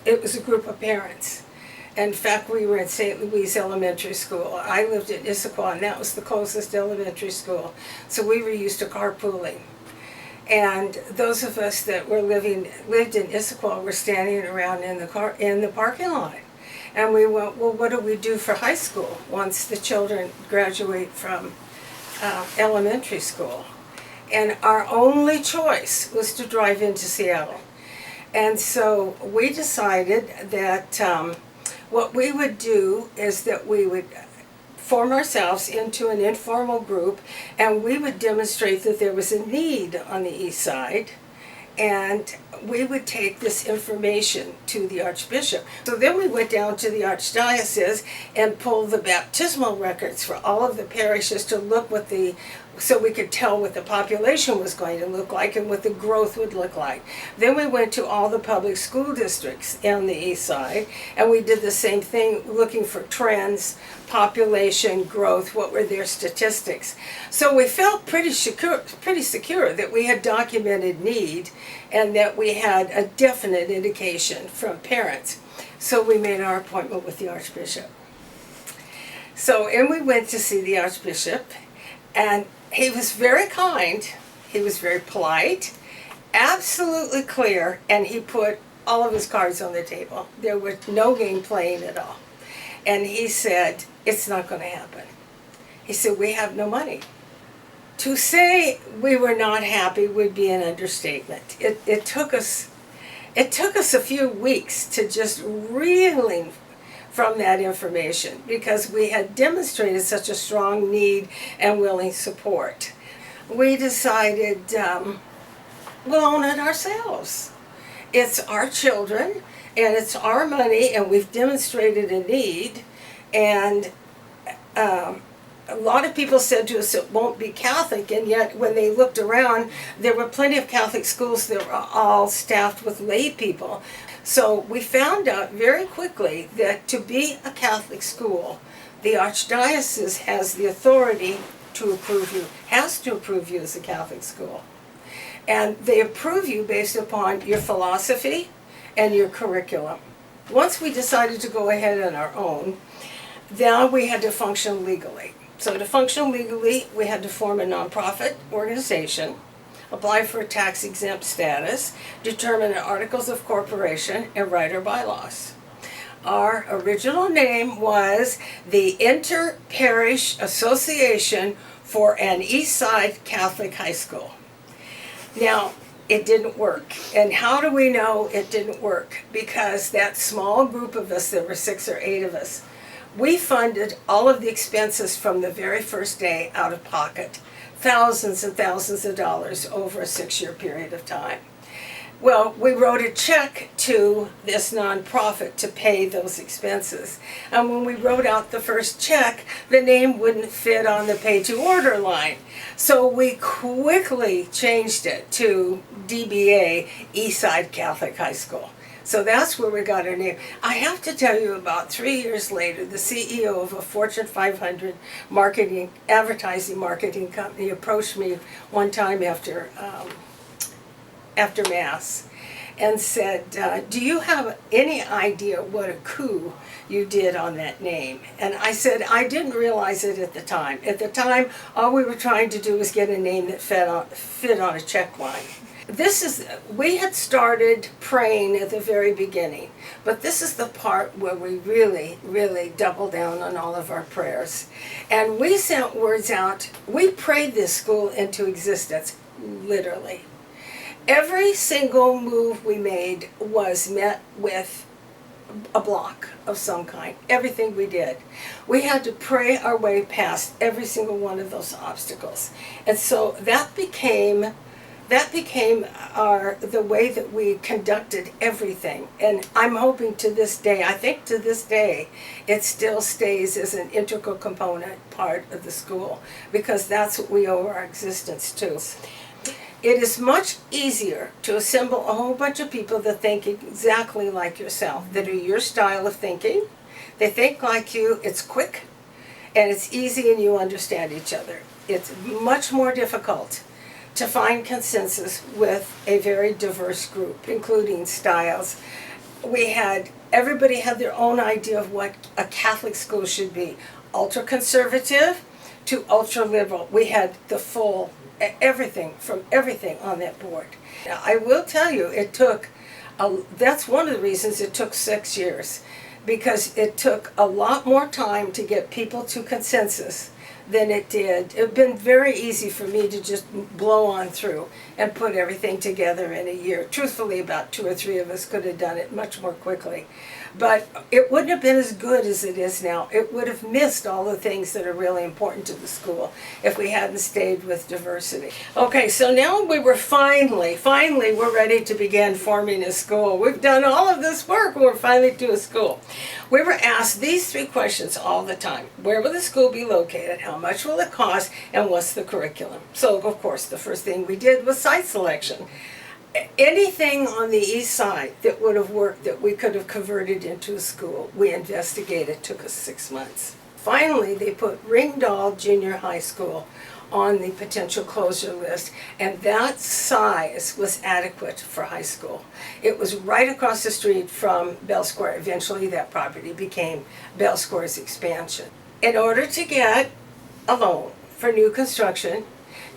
It was a group of parents. In fact, we were at St. Louis Elementary School. I lived in Issaquah, and that was the closest elementary school. So we were used to carpooling. And those of us that lived in Issaquah were standing around in the parking lot. And we went, well, what do we do for high school once the children graduate from elementary school? And our only choice was to drive into Seattle. And so we decided that what we would do is that we would form ourselves into an informal group, and we would demonstrate that there was a need on the east side, and we would take this information to the Archbishop. So then we went down to the Archdiocese and pulled the baptismal records for all of the parishes to look so we could tell what the population was going to look like and what the growth would look like. Then we went to all the public school districts on the east side, and we did the same thing, looking for trends, population growth, what were their statistics. So we felt pretty secure that we had documented need and that we had a definite indication from parents. So we made our appointment with the Archbishop. And we went to see the Archbishop, and he was very kind, he was very polite, absolutely clear, and he put all of his cards on the table. There was no game playing at all. And he said, it's not going to happen. He said, we have no money. To say we were not happy would be an understatement. It took us a few weeks to just reeling from that information, because we had demonstrated such a strong need and willing support. We decided we'll own it ourselves. It's our children and it's our money, and we've demonstrated a need. And a lot of people said to us it won't be Catholic, and yet when they looked around, there were plenty of Catholic schools that were all staffed with lay people. So we found out very quickly that to be a Catholic school, the Archdiocese has the authority to approve you, has to approve you as a Catholic school. And they approve you based upon your philosophy and your curriculum. Once we decided to go ahead on our own, now we had to function legally. So to function legally, we had to form a nonprofit organization, apply for a tax-exempt status, determine articles of corporation, and write our bylaws. Our original name was the Inter-Parish Association for an Eastside Catholic High School. Now, it didn't work. And how do we know it didn't work? Because that small group of us, there were 6 or 8 of us, we funded all of the expenses from the very first day out of pocket. Thousands and thousands of dollars over a 6-year period of time. Well, we wrote a check to this nonprofit to pay those expenses. And when we wrote out the first check, the name wouldn't fit on the pay to order line. So we quickly changed it to DBA, Eastside Catholic High School. So that's where we got our name. I have to tell you, about 3 years later, the CEO of a Fortune 500 advertising marketing company approached me one time after Mass and said, do you have any idea what a coup you did on that name? And I said, I didn't realize it at the time. At the time, all we were trying to do was get a name that fit on a check line. We had started praying at the very beginning, but this is the part where we really, really double down on all of our prayers. And we sent words out. We prayed this school into existence, literally. Every single move we made was met with a block of some kind. Everything we did. We had to pray our way past every single one of those obstacles. And so that became the way that we conducted everything. And I'm hoping to this day, I think to this day, it still stays as an integral component part of the school, because that's what we owe our existence to. It is much easier to assemble a whole bunch of people that think exactly like yourself, that are your style of thinking. They think like you, it's quick, and it's easy, and you understand each other. It's much more difficult to find consensus with a very diverse group, including styles. Everybody had their own idea of what a Catholic school should be, ultra conservative to ultra liberal. We had the full everything on that board. Now, I will tell you, that's one of the reasons it took 6 years, because it took a lot more time to get people to consensus than it did. It had been very easy for me to just blow on through and put everything together in a year. Truthfully, about 2 or 3 of us could have done it much more quickly. But it wouldn't have been as good as it is now. It would have missed all the things that are really important to the school if we hadn't stayed with diversity. Okay, so now finally we're ready to begin forming a school. We've done all of this work, we're finally to a school. We were asked these 3 questions all the time. Where will the school be located? How much will it cost? And what's the curriculum? So, of course, the first thing we did was site selection. Anything on the east side that would have worked, that we could have converted into a school, we investigated. It took us 6 months. Finally, they put Ringdahl Junior High School on the potential closure list, and that size was adequate for high school. It was right across the street from Bell Square. Eventually, that property became Bell Square's expansion. In order to get a loan for new construction,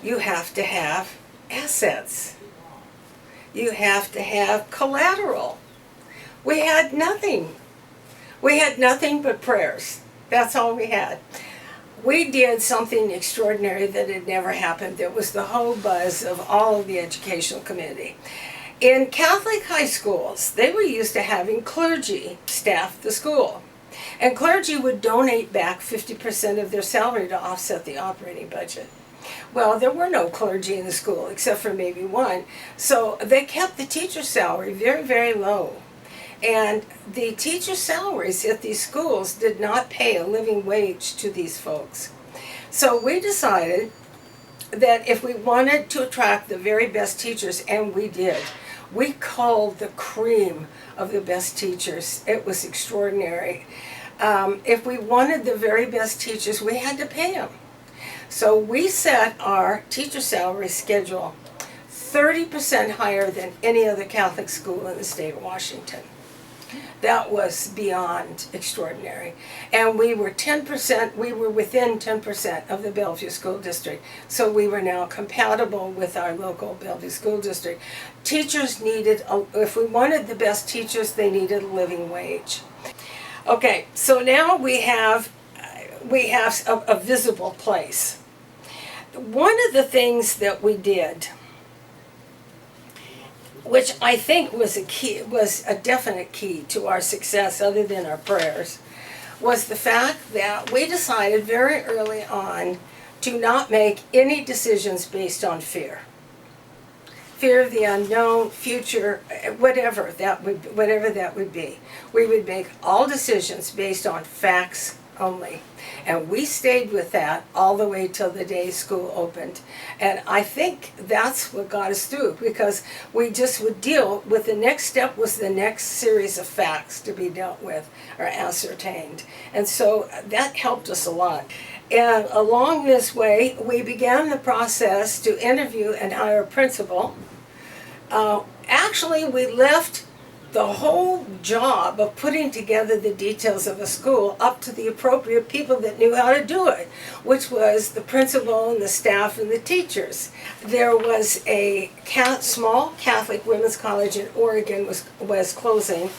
you have to have assets. You have to have collateral. We had nothing. We had nothing but prayers. That's all we had. We did something extraordinary that had never happened. There was the whole buzz of all of the educational community. In Catholic high schools, they were used to having clergy staff the school. And clergy would donate back 50% of their salary to offset the operating budget. Well, there were no clergy in the school, except for maybe one. So they kept the teacher's salary very, very low. And the teacher salaries at these schools did not pay a living wage to these folks. So we decided that if we wanted to attract the very best teachers, and we did, we culled the cream of the best teachers. It was extraordinary. If we wanted the very best teachers, we had to pay them. So we set our teacher salary schedule 30% higher than any other Catholic school in the state of Washington. That was beyond extraordinary. And we were within 10% of the Bellevue School District. So we were now compatible with our local Bellevue School District. Teachers if we wanted the best teachers, they needed a living wage. Okay, so now we have a visible place. One of the things that we did, which I think was a definite key to our success other than our prayers, was the fact that we decided very early on to not make any decisions based on fear. Fear of the unknown, future, whatever that would be. We would make all decisions based on facts only. And we stayed with that all the way till the day school opened. And I think that's what got us through, because we just would deal with the next step was the next series of facts to be dealt with or ascertained. And so that helped us a lot. And along this way, we began the process to interview and hire a principal. Actually, we left the whole job of putting together the details of a school up to the appropriate people that knew how to do it, which was the principal and the staff and the teachers. There was a small Catholic women's college in Oregon was closing,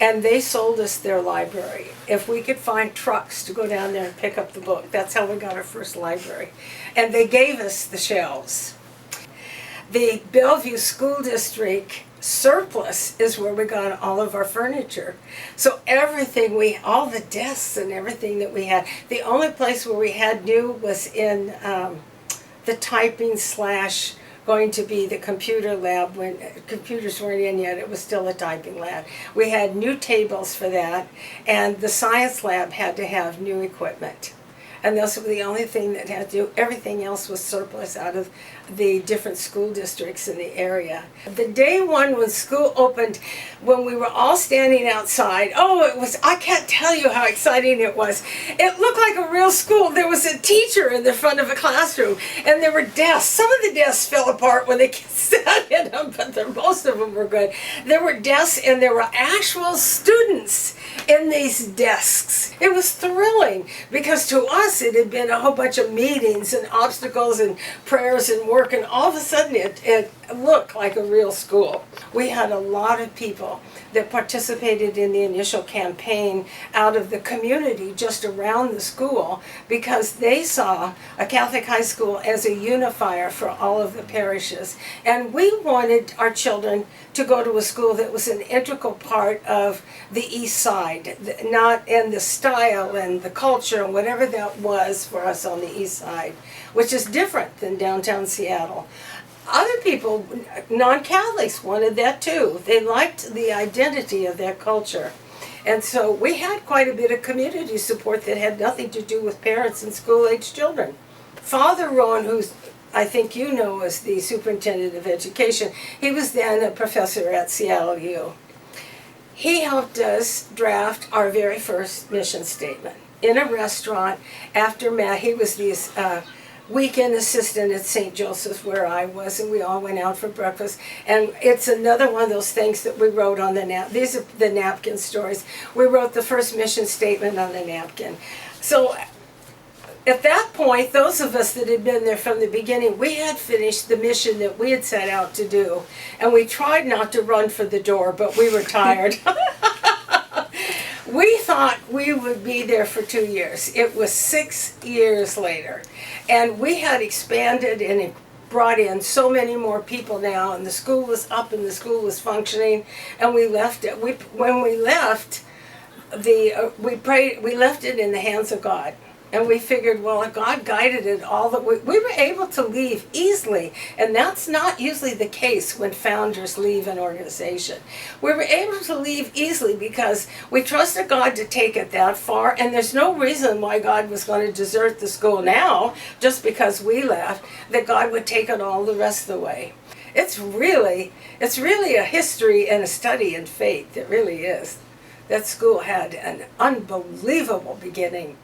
and they sold us their library. If we could find trucks to go down there and pick up the book, that's how we got our first library. And they gave us the shelves. The Bellevue School District surplus is where we got all of our furniture. So everything all the desks and everything that we had, the only place where we had new was in the typing / going to be the computer lab. When computers weren't in yet, it was still a typing lab. We had new tables for that, and the science lab had to have new equipment. and those were the only thing that had to do. Everything else was surplus out of the different school districts in the area. The day one when school opened, when we were all standing outside, I can't tell you how exciting it was. It looked like a real school. There was a teacher in the front of a classroom, and there were desks. Some of the desks fell apart when the kids sat in them, but most of them were good. There were desks, and there were actual students in these desks. It was thrilling, because to us it had been a whole bunch of meetings and obstacles and prayers and work, and all of a sudden it looked like a real school. We had a lot of people that participated in the initial campaign out of the community just around the school, because they saw a Catholic high school as a unifier for all of the parishes. And we wanted our children to go to a school that was an integral part of the East Side, not in the style and the culture and whatever that was for us on the East Side, which is different than downtown Seattle. Other people, non-Catholics, wanted that too. They liked the identity of that culture. And so we had quite a bit of community support that had nothing to do with parents and school-age children. Father Rowan, who's I think you know as the superintendent of education, he was then a professor at Seattle U. He helped us draft our very first mission statement in a restaurant after Matt. He was the weekend assistant at St. Joseph's where I was, and we all went out for breakfast. And it's another one of those things that we wrote on the these are the napkin stories. We wrote the first mission statement on the napkin. So at that point, those of us that had been there from the beginning, we had finished the mission that we had set out to do. And we tried not to run for the door, but we were tired. We thought we would be there for 2 years. It was 6 years later. And we had expanded and it brought in so many more people now, and the school was up and the school was functioning, and we left it. When we left, we left it in the hands of God. And we figured, well, God guided it all. That we were able to leave easily, and that's not usually the case when founders leave an organization. We were able to leave easily because we trusted God to take it that far, and there's no reason why God was going to desert the school now just because we left, that God would take it all the rest of the way. It's really a history and a study in faith. It really is. That school had an unbelievable beginning.